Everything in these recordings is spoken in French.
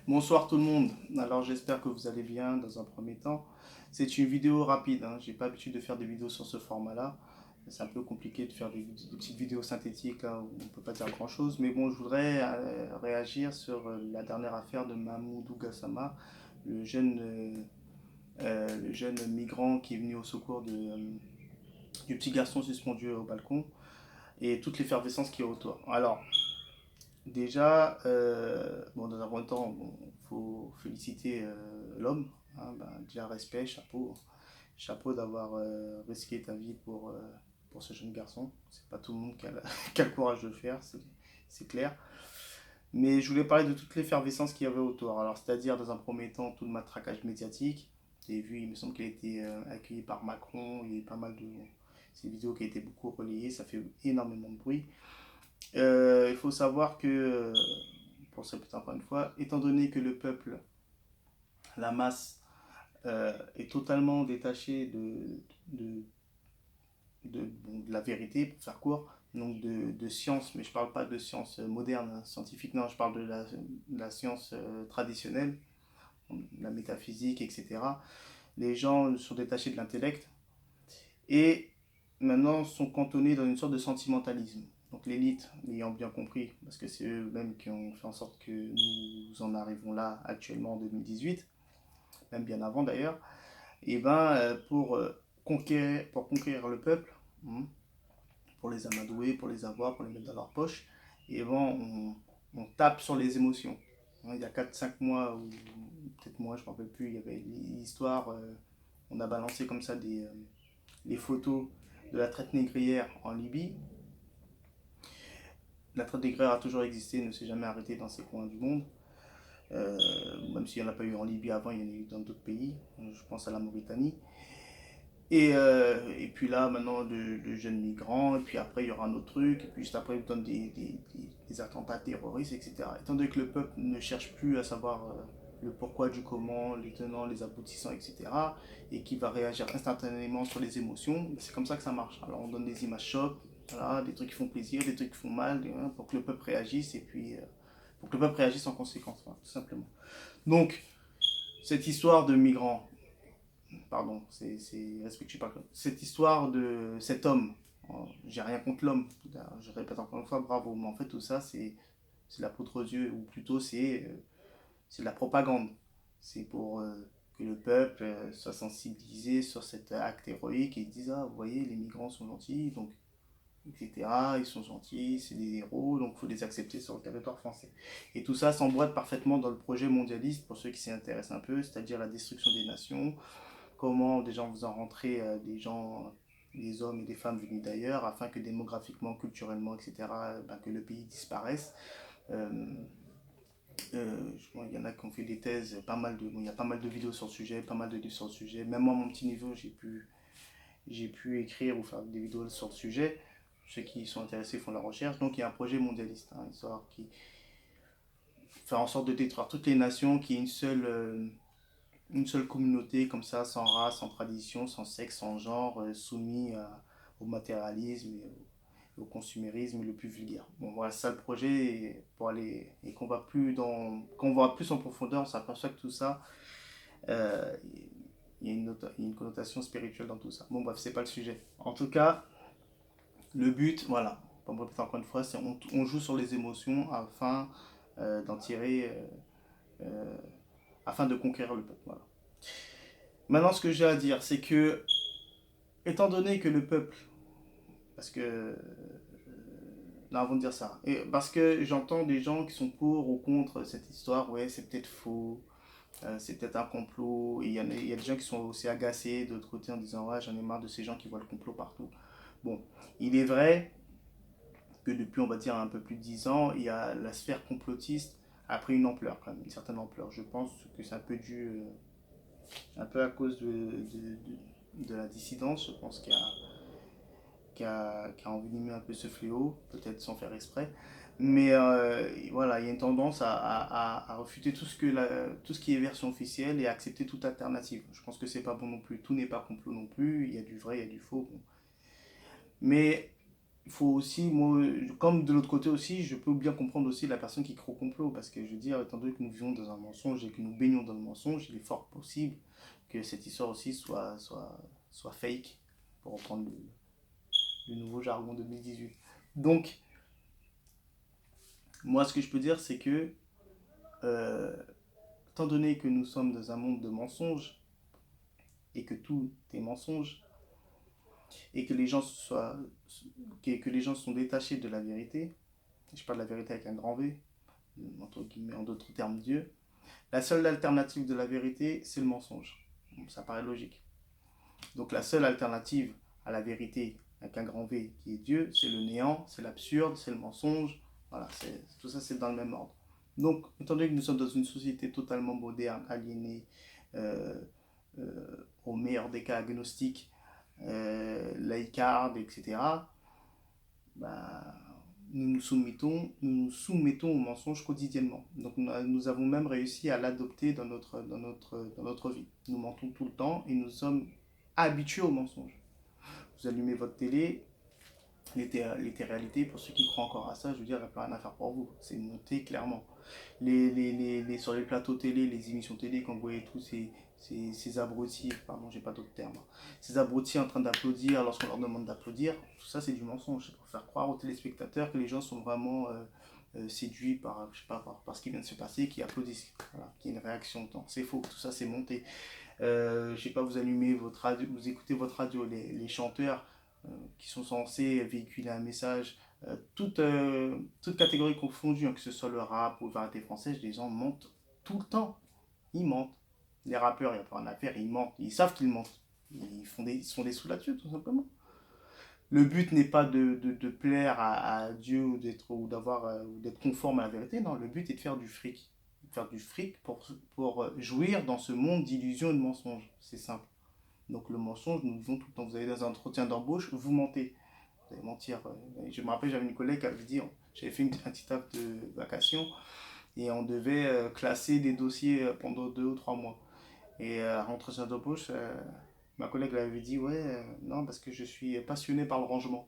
Bonsoir tout le monde. Alors j'espère que vous allez bien dans un premier temps. C'est une vidéo rapide, hein. J'ai pas l'habitude de faire des vidéos sur ce format-là. C'est un peu compliqué de faire des petites vidéos synthétiques là, où on ne peut pas dire grand-chose. Mais bon, je voudrais réagir sur la dernière affaire de Mahmoudou Gassama, le jeune migrant qui est venu au secours du petit garçon suspendu au balcon et toute l'effervescence qui est autour. Alors, déjà, bon, dans un premier temps, bon, faut féliciter l'homme, hein, ben, déjà respect, chapeau, chapeau d'avoir risqué ta vie pour ce jeune garçon. C'est pas tout le monde qui a le courage de le faire, c'est clair. Mais je voulais parler de toute l'effervescence qu'il y avait autour. Alors, c'est-à-dire, dans un premier temps, tout le matraquage médiatique. Vous avez vu, il me semble qu'il a été accueilli par Macron. Il y a eu pas mal de ces vidéos qui ont été beaucoup relayées. Ça fait énormément de bruit. Il faut savoir que, pour se répéter encore une fois, étant donné que le peuple, la masse, est totalement détaché bon, de la vérité, pour faire court, donc de science, mais je ne parle pas de science moderne, hein, scientifique, non, je parle de la science traditionnelle, la métaphysique, etc. Les gens sont détachés de l'intellect et maintenant sont cantonnés dans une sorte de sentimentalisme. Donc l'élite, ayant bien compris, parce que c'est eux-mêmes qui ont fait en sorte que nous en arrivons là actuellement en 2018, même bien avant d'ailleurs, et ben pour conquérir le peuple, hein, pour les amadouer, pour les avoir, pour les mettre dans leur poche, et ben on tape sur les émotions. Hein, il y a 4 5 mois, ou peut-être moins, je ne me rappelle plus, il y avait l'histoire, on a balancé comme ça les photos de la traite négrière en Libye. La traite négrière a toujours existé, ne s'est jamais arrêtée dans ces coins du monde. Euh, Même s'il n'y en a pas eu en Libye avant, il y en a eu dans d'autres pays. Je pense à la Mauritanie. Et puis là, maintenant, de jeunes migrants. Et puis après, il y aura un autre truc. Et puis juste après, ils donnent des attentats terroristes, etc. Étant donné que le peuple ne cherche plus à savoir le pourquoi du comment, les tenants, les aboutissants, etc. Et qui va réagir instantanément sur les émotions, c'est comme ça que ça marche. Alors on donne des images chocs, voilà, des trucs qui font plaisir, des trucs qui font mal, hein, pour que le peuple réagisse. Et puis pour que le peuple réagisse en conséquence, voilà, tout simplement. Donc, cette histoire de migrants, pardon, c'est respectueux par cette histoire de cet homme, j'ai rien contre l'homme, je répète encore une fois, bravo, mais en fait tout ça c'est la poudre aux yeux, ou plutôt c'est de la propagande. C'est pour que le peuple soit sensibilisé sur cet acte héroïque et ils disent, ah vous voyez les migrants sont gentils, donc etc. Ils sont gentils, c'est des héros, donc il faut les accepter sur le territoire français. Et tout ça s'emboîte parfaitement dans le projet mondialiste, pour ceux qui s'y intéressent un peu, c'est-à-dire la destruction des nations, comment des gens vous en rentrer des gens, des hommes et des femmes venus d'ailleurs, afin que démographiquement, culturellement, etc., ben, que le pays disparaisse. Euh, il y en a qui ont fait des thèses, bon, il y a pas mal de vidéos sur le sujet, pas mal de livres sur le sujet. Même moi, à mon petit niveau, j'ai pu écrire ou faire des vidéos sur le sujet. Ceux qui sont intéressés font la recherche. Donc il y a un projet mondialiste, hein, histoire qui fait en sorte de détruire toutes les nations, qui est une seule communauté comme ça, sans race, sans tradition, sans sexe, sans genre, soumis au matérialisme et au consumérisme le plus vulgaire. Bon, voilà, c'est ça le projet, pour aller, et qu'on va plus en profondeur, on s'aperçoit que tout ça, euh, il y a une connotation spirituelle dans tout ça. Bon, bref, c'est pas le sujet. En tout cas, le but, voilà, pour me répéter encore une fois, c'est on joue sur les émotions afin d'en tirer, euh, afin de conquérir le peuple. Voilà. Maintenant, ce que j'ai à dire, c'est que, étant donné que le peuple, parce que, non, avant de dire ça, et parce que j'entends des gens qui sont pour ou contre cette histoire, ouais, c'est peut-être faux, c'est peut-être un complot, et il y a des gens qui sont aussi agacés de l'autre côté en disant, ouais, j'en ai marre de ces gens qui voient le complot partout. Bon, il est vrai que depuis, on va dire, un peu plus de 10 ans, il y a la sphère complotiste a pris une ampleur, quand même, une certaine ampleur. Je pense que c'est un peu dû, un peu à cause de la dissidence, je pense qui a envenimé un peu ce fléau, peut-être sans faire exprès. Mais voilà, il y a une tendance à refuter tout ce qui est version officielle et à accepter toute alternative. Je pense que c'est pas bon non plus. Tout n'est pas complot non plus. Il y a du vrai, il y a du faux. Bon. Mais il faut aussi, moi, comme de l'autre côté aussi, je peux bien comprendre aussi la personne qui croit au complot, parce que je veux dire, étant donné que nous vivons dans un mensonge et que nous baignons dans le mensonge, il est fort possible que cette histoire aussi soit fake, pour reprendre le nouveau jargon 2018. Donc, moi, ce que je peux dire, c'est que, euh, étant donné que nous sommes dans un monde de mensonges, et que tout est mensonge, et que que les gens sont détachés de la vérité, je parle de la vérité avec un grand V, entre guillemets, en d'autres termes, Dieu, la seule alternative de la vérité, c'est le mensonge. Ça paraît logique. Donc la seule alternative à la vérité, avec un grand V, qui est Dieu, c'est le néant, c'est l'absurde, c'est le mensonge. Voilà, tout ça, c'est dans le même ordre. Donc, étant donné que nous sommes dans une société totalement moderne, aliénée, euh, au meilleur des cas agnostique, laïcarde, etc., bah, nous soumettons au mensonge quotidiennement. Donc nous avons même réussi à l'adopter dans notre vie. Nous mentons tout le temps et nous sommes habitués au mensonge. Vous allumez votre télé, les réalités, pour ceux qui croient encore à ça, je veux dire, il n'y a plus rien à faire pour vous. C'est noté clairement. Sur les plateaux télé, les émissions télé, quand vous voyez tous ces abrutis, pardon, j'ai pas d'autres termes, hein, ces abrutis en train d'applaudir lorsqu'on leur demande d'applaudir, tout ça c'est du mensonge. C'est pour faire croire aux téléspectateurs que les gens sont vraiment séduits par, je sais pas, par ce qui vient de se passer, qui applaudissent, voilà, qu'il y a une réaction. C'est faux, tout ça c'est monté. Je sais pas, vous allumez votre radio, vous écoutez votre radio, les chanteurs qui sont censés véhiculer un message, toute catégorie confondue, hein, que ce soit le rap ou la variété française, les gens mentent tout le temps. Ils mentent. Les rappeurs, il n'y a pas rien à faire, ils mentent. Ils savent qu'ils mentent. Ils se font des sous là-dessus, tout simplement. Le but n'est pas de plaire à Dieu ou d'être conforme à la vérité, non, le but est de faire du fric. De faire du fric pour jouir dans ce monde d'illusions et de mensonges. C'est simple. Donc le mensonge, nous le vivons tout le temps. Vous allez dans un entretien d'embauche, vous mentez. Vous allez mentir. Je me rappelle, j'avais une collègue qui avait dit, j'avais fait un petit taf de vacation et on devait classer des dossiers pendant 2 ou 3 mois. Et à l'entretien d'embauche, ma collègue l'avait dit, ouais, non, parce que je suis passionné par le rangement.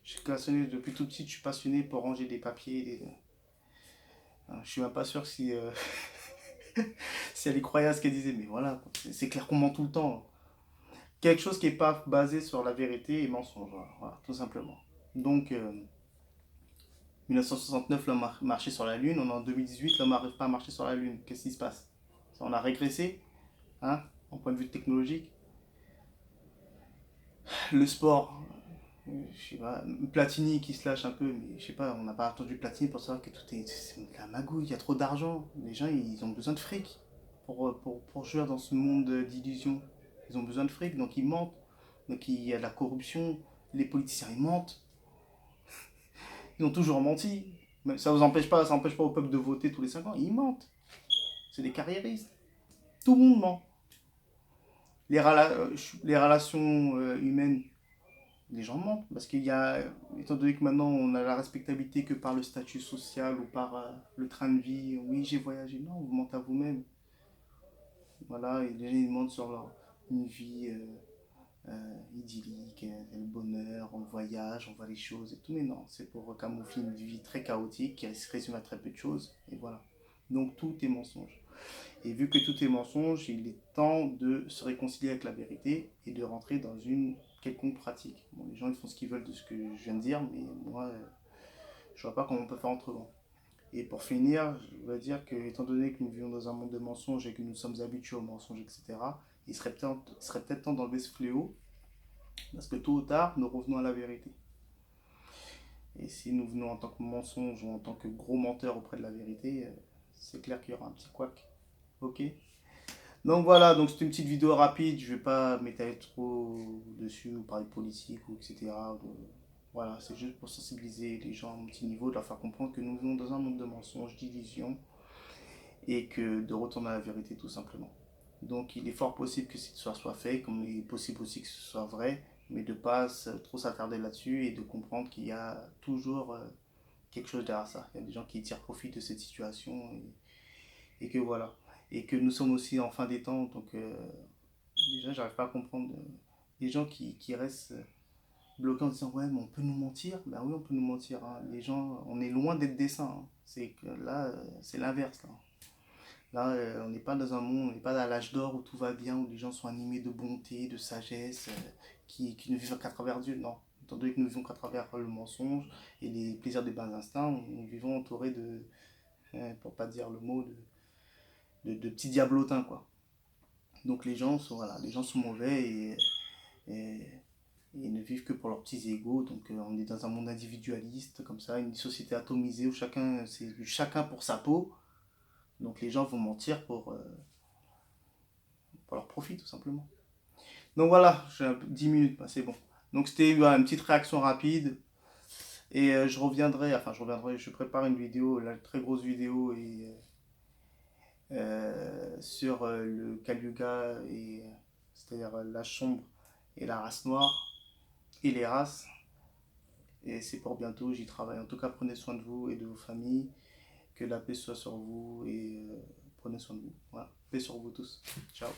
Je suis passionné depuis tout petit, je suis passionné pour ranger des papiers. Je suis même pas sûr si elle y croyait à ce qu'elle disait, mais voilà, c'est clair qu'on ment tout le temps. Quelque chose qui n'est pas basé sur la vérité est mensonge, voilà, tout simplement. Donc, 1969, l'homme a marché sur la Lune, on est en 2018, l'homme n'arrive pas à marcher sur la Lune. Qu'est-ce qui se passe? On a régressé, hein, en point de vue technologique. Le sport, je sais pas, Platini qui se lâche un peu, mais je sais pas, on n'a pas attendu Platini pour savoir que c'est de la magouille, il y a trop d'argent. Les gens, ils ont besoin de fric pour jouer dans ce monde d'illusions. Ils ont besoin de fric, donc ils mentent. Donc il y a de la corruption, les politiciens ils mentent, ils ont toujours menti. Mais ça empêche pas au peuple de voter tous les 5 ans, ils mentent. C'est des carriéristes. Tout le monde ment. Les relations humaines, les gens mentent. Parce qu'il y a, étant donné que maintenant on a la respectabilité que par le statut social ou par le train de vie, oui j'ai voyagé, non, vous mentez à vous-même. Voilà, et les gens ils mentent sur une vie idyllique, le bonheur, on voyage, on voit les choses et tout, mais non, c'est pour camoufler une vie très chaotique qui se résume à très peu de choses, et voilà. Donc tout est mensonge. Et vu que tout est mensonge, il est temps de se réconcilier avec la vérité et de rentrer dans une quelconque pratique. Bon, les gens ils font ce qu'ils veulent de ce que je viens de dire, mais moi, je vois pas comment on peut faire autrement. Et pour finir, je veux dire que, étant donné que nous vivons dans un monde de mensonges et que nous sommes habitués aux mensonges, etc., il serait peut-être temps d'enlever ce fléau, parce que tôt ou tard, nous revenons à la vérité. Et si nous venons en tant que mensonge ou en tant que gros menteur auprès de la vérité, c'est clair qu'il y aura un petit couac. Ok. Donc voilà, donc c'était une petite vidéo rapide, je vais pas m'étaler trop dessus ou parler de politique ou etc. Voilà, c'est juste pour sensibiliser les gens à un petit niveau, de leur faire comprendre que nous vivons dans un monde de mensonges, d'illusions et que de retourner à la vérité tout simplement. Donc il est fort possible que cette histoire soit fait, comme il est possible aussi que ce soit vrai, mais de ne pas trop s'attarder là-dessus et de comprendre qu'il y a toujours quelque chose derrière ça. Il y a des gens qui tirent profit de cette situation et que voilà. Et que nous sommes aussi en fin des temps, donc déjà j'arrive pas à comprendre les gens qui restent bloqués en disant ouais, mais on peut nous mentir. Ben oui, on peut nous mentir, hein. Les gens, on est loin d'être des saints, hein. C'est que là, c'est l'inverse, là. Là, on n'est pas dans un monde, on n'est pas dans l'âge d'or où tout va bien, où les gens sont animés de bonté, de sagesse, qui ne vivent qu'à travers Dieu. Non. Étant donné que nous vivons qu'à travers le mensonge et les plaisirs des bas instincts, nous vivons entourés de, pour pas dire le mot, de petits diablotins, quoi. Donc voilà, les gens sont mauvais et, et ne vivent que pour leurs petits égos. Donc on est dans un monde individualiste, comme ça, une société atomisée où c'est chacun pour sa peau. Donc les gens vont mentir pour leur profit, tout simplement. Donc voilà, j'ai 10 minutes, bah, c'est bon. Donc c'était voilà, une petite réaction rapide. Et je prépare une vidéo, la très grosse vidéo, sur le Kali Yuga, c'est-à-dire la chambre et la race noire, et les races. Et c'est pour bientôt, j'y travaille. En tout cas, prenez soin de vous et de vos familles. Que la paix soit sur vous et prenez soin de vous. Voilà, paix sur vous tous. Ciao.